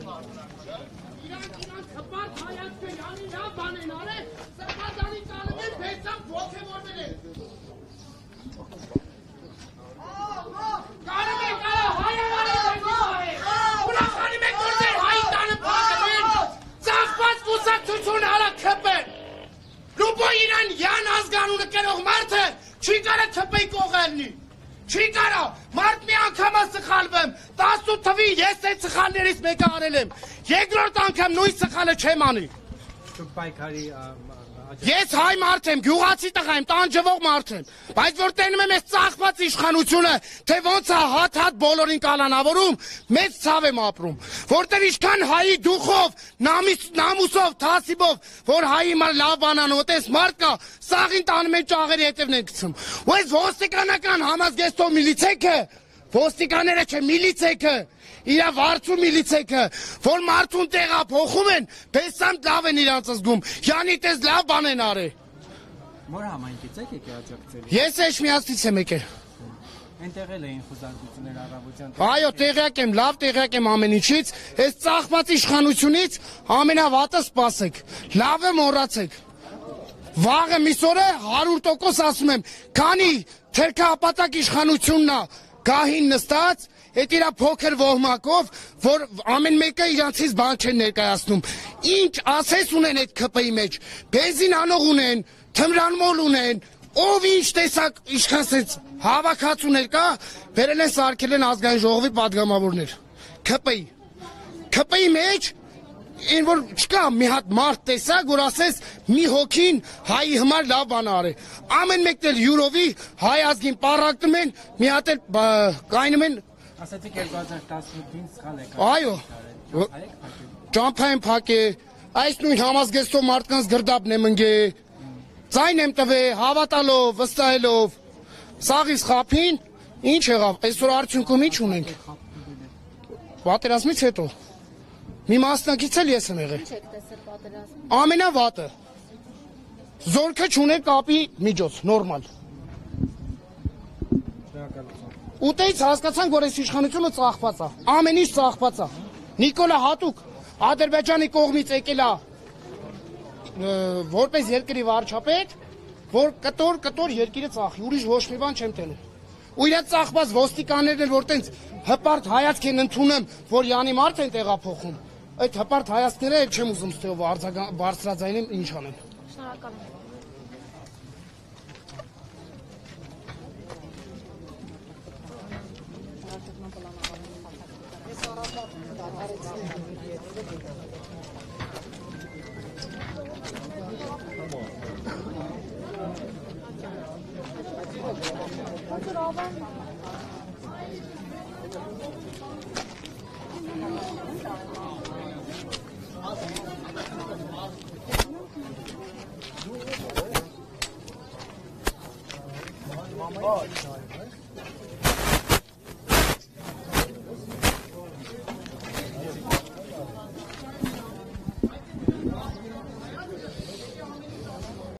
Իրանք հպարտ հայացքը յանի լավ բան են արել, սրբազանի կանում են բեցան ոգևորվել են։ Կարում եք արա հայավարի բեցիվահեր, ուրախանում եք որ ձեր հայի տանը պակում են, ծաղպած կուսակցություն արա կպեն։ Լուբո իրան յան ազգանունը կերող մարդը չի կարա թպեի կողելնի, չի կարա, մարդ մի անգամա սխալվեմ, 18 թվի ես այդ սխալներից մեկը արել եմ, երկրորդ անգամ նույն սխալը չեմ անի։ Ես հայ մարդ եմ, գյուղացի տղա եմ, տանջվող մարդ եմ, բայց որ տենում եմ ես ծաղկված իշխանությունը, թե ոնց է հատ բոլորին կալանավորում, մեծ ցավ եմ ապրում, որտեղ ինչքան հայի դուխով, նամուսով, թասիբով, որ հայի լավ բանան ուտես մարդ կա, սաղին տանում են ճաղերի հետևն են գցում, ու այս ոստիկանական համազգեստով միլիցեքը, ոստիկաները չէ միլիցեքը, իրա վարձու միլիցեքը, որ մարդուն տեղա փոխում են, բեսամ լավ են իրանց զգում, յանի տես լավ բան են արել։ Որ համայնքից եք աջակցել։ Ես Էջմիածնից եմ եկել։ Այնտեղել էին խոզարկություններ առավոտյան։ Այո, տեղյակ եմ, լավ տեղյակ եմ ամեն ինչից, այս ծաղկված իշխանությունից ամենավատը սպասեք, լավը մոռացեք։ Վաղը միսօրը 100% ասում եմ, քանի թերքահապատակ իշխանությունն է գահին նստած, այդ իրա փոքր ոհմակով, որ ամեն մեկը իրանցից բան չեն ներկայացնում։ Ինչ ասես ունեն այդ ԿՊ-ի մեջ, բենզին անող ունեն, թմրանմոլ ունեն, ով ինչ տեսակ իշխանցեց հավաքածուներ կա, վերել են սարքել են ազգային ժողովի պատգամավորներ։ ԿՊ-ի մեջ այն որ չկա մի հատ մարդ տեսակ, որ ասես մի հոգին հայի համար լավ բան արել։ Ամեն մեկն էլ յուրովի հայ ազգին պառակտում են, մի հատ էլ կայնում են։ Ասացիք 2018-ին սխալ եք։ Այո, ճամփա եմ փակել, այս նույն համազգեստով մարդկանց գրդապն եմ ընկել, ձայն եմ տվել, հավատալով, վստահելով, սաղից խափին, ինչ եղավ, այսօր արդյունքում ինչ ունենք։ Պատերազմից հետո։ Մի մասնակից էլ ես եմ եղել։ Ինչ եք տեսել պատերազմում։ Ամենավատը։ Զորքը չուներ կապի միջոց, նորմալ։ Ուտեից հասկացանք, որ այս իշխանությունը ծաղկված է, ամեն ինչ ծաղկված է։ Նիկոլա Հատուկ Ադրբեջանի կողմից եկել է որպես երկրի վարչապետ, որ կտոր երկիրը ծաղկի, ուրիշ ոչ մի բան չեմ տենում։ Ու իրա ծաղկված ոստիկաններն են, որ տենց հպարտ հայացք են ընդունում, որ յանի մարդ են տեղափոխում։ Այդ հպարտ հայացքները էլ չեմ ուզում ստեով բարձրաձայնեմ ինչ անեմ։ Շնորհակալ եմ։